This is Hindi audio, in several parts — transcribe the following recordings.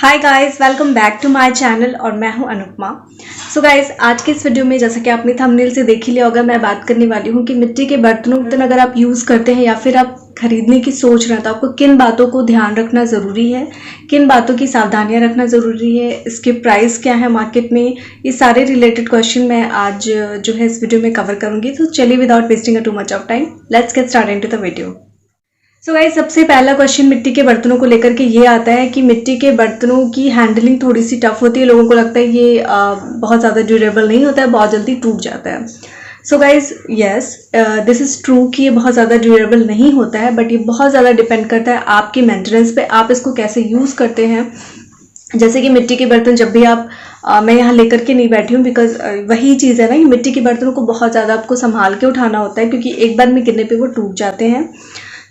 Hi guys, welcome back to my channel और मैं हूं अनुपमा। सो गाइस, आज के इस वीडियो में जैसा कि आपने थंबनेल से देख ही लिया होगा, मैं बात करने वाली हूं कि मिट्टी के बर्तनों अगर आप यूज़ करते हैं या फिर आप खरीदने की सोच रहे हैं तो आपको किन बातों को ध्यान रखना ज़रूरी है, किन बातों की सावधानियां रखना ज़रूरी है, इसके प्राइस क्या है मार्केट में। ये सारे रिलेटेड क्वेश्चन मैं आज जो है इस वीडियो में कवर करूँगी। तो चलिए without wasting too much of time, let's get start into the video. So guys, सबसे पहला क्वेश्चन मिट्टी के बर्तनों को लेकर के ये आता है कि मिट्टी के बर्तनों की हैंडलिंग थोड़ी सी टफ होती है। लोगों को लगता है ये बहुत ज़्यादा ड्यूरेबल नहीं होता है, बहुत जल्दी टूट जाता है। So guys, yes, this is true कि ये बहुत ज़्यादा ड्यूरेबल नहीं होता है, बट ये बहुत ज़्यादा डिपेंड करता है आपकी मेंटेनेंस पे, आप इसको कैसे यूज़ करते हैं। जैसे कि मिट्टी के बर्तन जब भी आप मैं यहाँ लेकर के नहीं बैठी हूँ, बिकॉज वही चीज़ है ना कि मिट्टी के बर्तनों को बहुत ज़्यादा आपको संभाल के उठाना होता है, क्योंकि एक बार में गिरने पे वो टूट जाते हैं,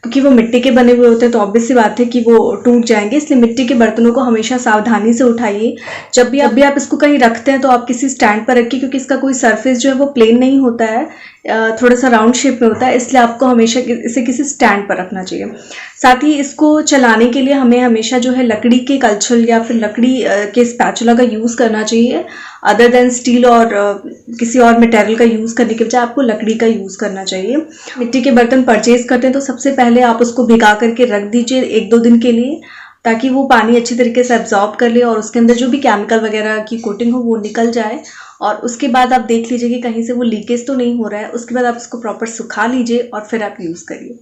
क्योंकि वो मिट्टी के बने हुए होते हैं तो ऑब्वियस सी बात है कि वो टूट जाएंगे। इसलिए मिट्टी के बर्तनों को हमेशा सावधानी से उठाइए। जब भी आप इसको कहीं रखते हैं तो आप किसी स्टैंड पर रखिए, क्योंकि इसका कोई सरफेस जो है वो प्लेन नहीं होता है, थोड़ा सा राउंड शेप में होता है, इसलिए आपको हमेशा इसे किसी स्टैंड पर रखना चाहिए। साथ ही इसको चलाने के लिए हमें हमेशा जो है लकड़ी के कलछुल या फिर लकड़ी के स्पैचुला का यूज़ करना चाहिए। अदर देन स्टील और किसी और मटेरियल का यूज़ करने के बजाय आपको लकड़ी का यूज़ करना चाहिए। मिट्टी के बर्तन परचेज करते हैं तो सबसे पहले आप उसको भिगा करके रख दीजिए 1-2 दिन के लिए, ताकि वो पानी अच्छी तरीके से एब्जॉर्ब कर ले और उसके अंदर जो भी केमिकल वगैरह की कोटिंग हो वो निकल जाए। और उसके बाद आप देख लीजिए कि कहीं से वो लीकेज तो नहीं हो रहा है। उसके बाद आप इसको प्रॉपर सुखा लीजिए और फिर आप यूज़ करिए।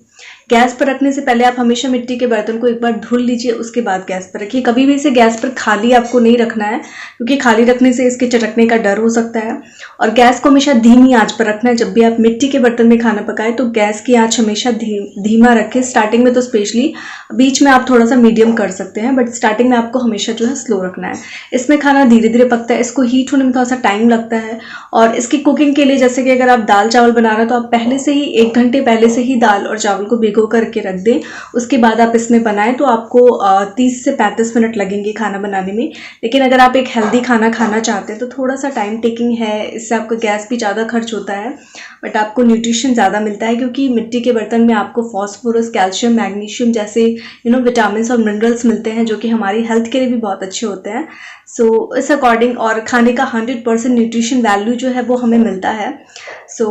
गैस पर रखने से पहले आप हमेशा मिट्टी के बर्तन को एक बार धुल लीजिए, उसके बाद गैस पर रखिए। कभी भी इसे गैस पर खाली आपको नहीं रखना है, क्योंकि खाली रखने से इसके चटकने का डर हो सकता है। और गैस को हमेशा धीमी आंच पर रखना है। जब भी आप मिट्टी के बर्तन में खाना पकाएं तो गैस की आंच हमेशा धीमा रखें। स्टार्टिंग में तो स्पेशली, बीच में आप थोड़ा सा मीडियम कर सकते हैं, बट स्टार्टिंग में आपको हमेशा जो है स्लो रखना है। इसमें खाना धीरे धीरे पकता है, इसको हीट होने में थोड़ा सा टाइम लगता है। और इसकी कुकिंग के लिए, जैसे कि अगर आप दाल चावल बना रहे हैं तो आप पहले से ही 1 घंटे पहले से ही दाल और चावल को भिगो करके रख दें। उसके बाद आप इसमें बनाएं तो आपको 30 से 35 मिनट लगेंगे खाना बनाने में। लेकिन अगर आप एक हेल्दी खाना खाना चाहते हैं तो थोड़ा सा टाइम टेकिंग है, इससे आपका गैस भी ज़्यादा खर्च होता है, बट आपको न्यूट्रिशन ज़्यादा मिलता है, क्योंकि मिट्टी के बर्तन में आपको फॉस्फोरस, कैल्शियम, मैग्नीशियम जैसे विटामिन और मिनरल्स मिलते हैं, जो कि हमारी हेल्थ के लिए भी बहुत अच्छे होते हैं। सो इस अकॉर्डिंग और खाने का 100% न्यूट्रिशन वैल्यू जो है वो हमें मिलता है। सो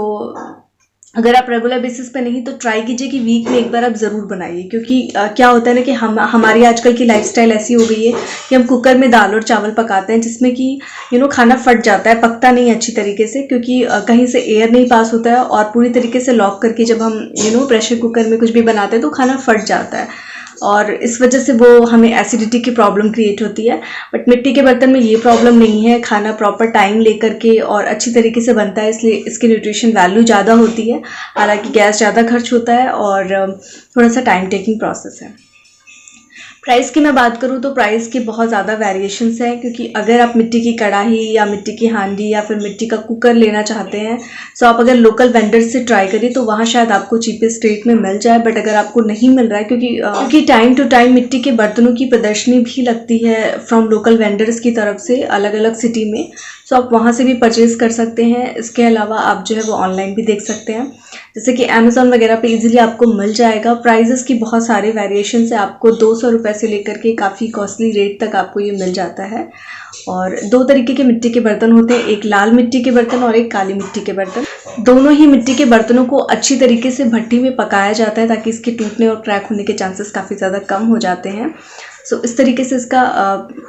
अगर आप रेगुलर बेसिस पे नहीं तो ट्राई कीजिए कि वीक में एक बार आप ज़रूर बनाइए, क्योंकि क्या होता है ना कि हमारी आजकल की लाइफस्टाइल ऐसी हो गई है कि हम कुकर में दाल और चावल पकाते हैं, जिसमें कि खाना फट जाता है, पकता नहीं अच्छी तरीके से, क्योंकि कहीं से एयर नहीं पास होता है। और पूरी तरीके से लॉक करके जब हम प्रेशर कुकर में कुछ भी बनाते हैं तो खाना फट जाता है, और इस वजह से वो हमें एसिडिटी की प्रॉब्लम क्रिएट होती है। बट मिट्टी के बर्तन में ये प्रॉब्लम नहीं है। खाना प्रॉपर टाइम लेकर के और अच्छी तरीके से बनता है, इसलिए इसकी न्यूट्रिशन वैल्यू ज़्यादा होती है। हालांकि गैस ज़्यादा खर्च होता है और थोड़ा सा टाइम टेकिंग प्रोसेस है। प्राइस की मैं बात करूँ तो प्राइस की बहुत ज़्यादा वेरिएशंस हैं, क्योंकि अगर आप मिट्टी की कढ़ाई या मिट्टी की हांडी या फिर मिट्टी का कुकर लेना चाहते हैं तो आप अगर लोकल वेंडर से ट्राई करिए तो वहाँ शायद आपको चीपेस्ट रेट में मिल जाए। बट अगर आपको नहीं मिल रहा है, क्योंकि टाइम टू टाइम मिट्टी के बर्तनों की प्रदर्शनी भी लगती है फ्रॉम लोकल वेंडर्स की तरफ से अलग अलग सिटी में, सो आप वहाँ से भी परचेज कर सकते हैं। इसके अलावा आप जो है वो ऑनलाइन भी देख सकते हैं, जैसे कि अमेज़ॉन वगैरह पे इजीली आपको मिल जाएगा। प्राइजेस की बहुत सारे वेरिएशंस है, आपको 200 रुपये से लेकर के काफ़ी कॉस्टली रेट तक आपको ये मिल जाता है। और 2 तरीके के मिट्टी के बर्तन होते हैं, एक लाल मिट्टी के बर्तन और एक काली मिट्टी के बर्तन। दोनों ही मिट्टी के बर्तनों को अच्छी तरीके से भट्टी में पकाया जाता है, ताकि इसके टूटने और क्रैक होने के चांसेस काफ़ी ज़्यादा कम हो जाते हैं। सो इस तरीके से इसका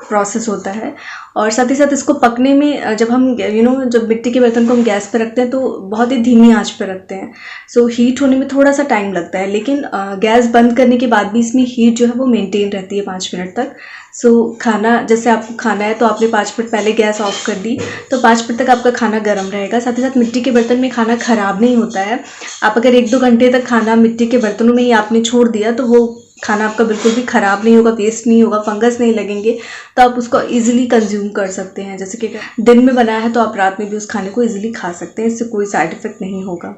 प्रोसेस होता है। और साथ ही साथ इसको पकने में जब हम जब मिट्टी के बर्तन को हम गैस पर रखते हैं तो बहुत ही धीमी आंच पर रखते हैं, सो हीट होने में थोड़ा सा टाइम लगता है। लेकिन गैस बंद करने के बाद भी इसमें हीट जो है वो मेंटेन रहती है 5 मिनट तक। सो खाना, जैसे आपको खाना है तो आपने 5 मिनट पहले गैस ऑफ कर दी तो 5 मिनट तक आपका खाना गर्म रहेगा। साथ ही साथ मिट्टी के बर्तन में खाना ख़राब नहीं होता है। आप अगर 1-2 घंटे तक खाना मिट्टी के बर्तनों में ही आपने छोड़ दिया तो वो खाना आपका बिल्कुल भी ख़राब नहीं होगा, वेस्ट नहीं होगा, फंगस नहीं लगेंगे, तो आप उसको इजीली कंज्यूम कर सकते हैं। जैसे कि दिन में बनाया है तो आप रात में भी उस खाने को इजीली खा सकते हैं, इससे कोई साइड इफ़ेक्ट नहीं होगा।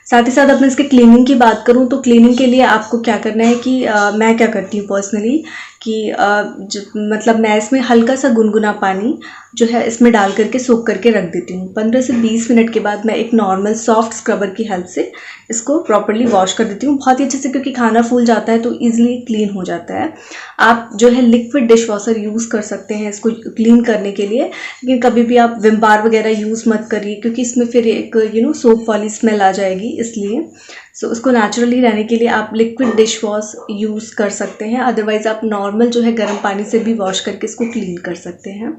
साथ ही साथ अपने इसके क्लीनिंग की बात करूं तो क्लीनिंग के लिए आपको क्या करना है कि मैं क्या करती हूँ पर्सनली कि मतलब मैं इसमें हल्का सा गुनगुना पानी जो है इसमें डाल करके सोक करके रख देती हूँ। 15 से 20 मिनट के बाद मैं एक नॉर्मल सॉफ्ट स्क्रबर की हेल्प से इसको प्रॉपर्ली वॉश कर देती हूँ बहुत ही अच्छे से, क्योंकि खाना फूल जाता है तो ईजिली क्लीन हो जाता है। आप जो है लिक्विड डिश वॉशर यूज़ कर सकते हैं इसको क्लीन करने के लिए, लेकिन कभी भी आप विम बार वगैरह यूज़ मत करिए, क्योंकि इसमें फिर एक सोप वाली स्मेल आ जाएगी। इसलिए उसको नेचुरली रहने के लिए आप लिक्विड डिश वॉश यूज़ कर सकते हैं। अदरवाइज़ आप नॉर्मल जो है गर्म पानी से भी वॉश करके इसको क्लीन कर सकते हैं।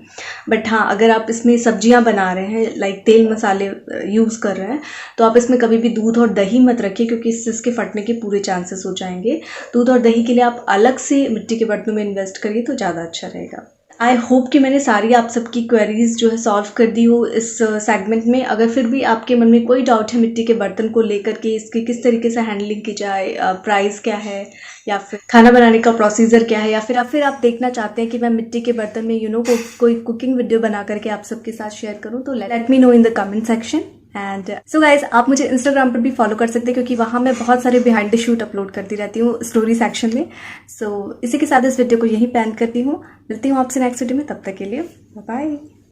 बट हाँ, अगर आप इसमें सब्जियां बना रहे हैं, लाइक तेल मसाले यूज़ कर रहे हैं, तो आप इसमें कभी भी दूध और दही मत रखिए, क्योंकि इससे इसके फटने के पूरे चांसेस हो जाएंगे। दूध और दही के लिए आप अलग से मिट्टी के बर्तनों में इन्वेस्ट करिए तो ज़्यादा अच्छा रहेगा। आई होप कि मैंने सारी आप सबकी क्वेरीज जो है सॉल्व कर दी हो इस सेगमेंट में। अगर फिर भी आपके मन में कोई डाउट है मिट्टी के बर्तन को लेकर के, इसकी किस तरीके से हैंडलिंग की जाए, प्राइस क्या है, या फिर खाना बनाने का प्रोसीजर क्या है, या फिर आप देखना चाहते हैं कि मैं मिट्टी के बर्तन में कोई कुकिंग वीडियो बना करके आप सबके साथ शेयर करूं, तो let me know in the comment section. And so guys, आप मुझे इंस्टाग्राम पर भी फॉलो कर सकते हैं, क्योंकि वहाँ मैं बहुत सारे बिहाइंड द शूट अपलोड करती रहती हूँ स्टोरी सेक्शन में। सो इसी के साथ इस वीडियो को यहीं पे एंड करती हूँ। मिलती हूँ आपसे नेक्स्ट वीडियो में, तब तक के लिए बाय बाय।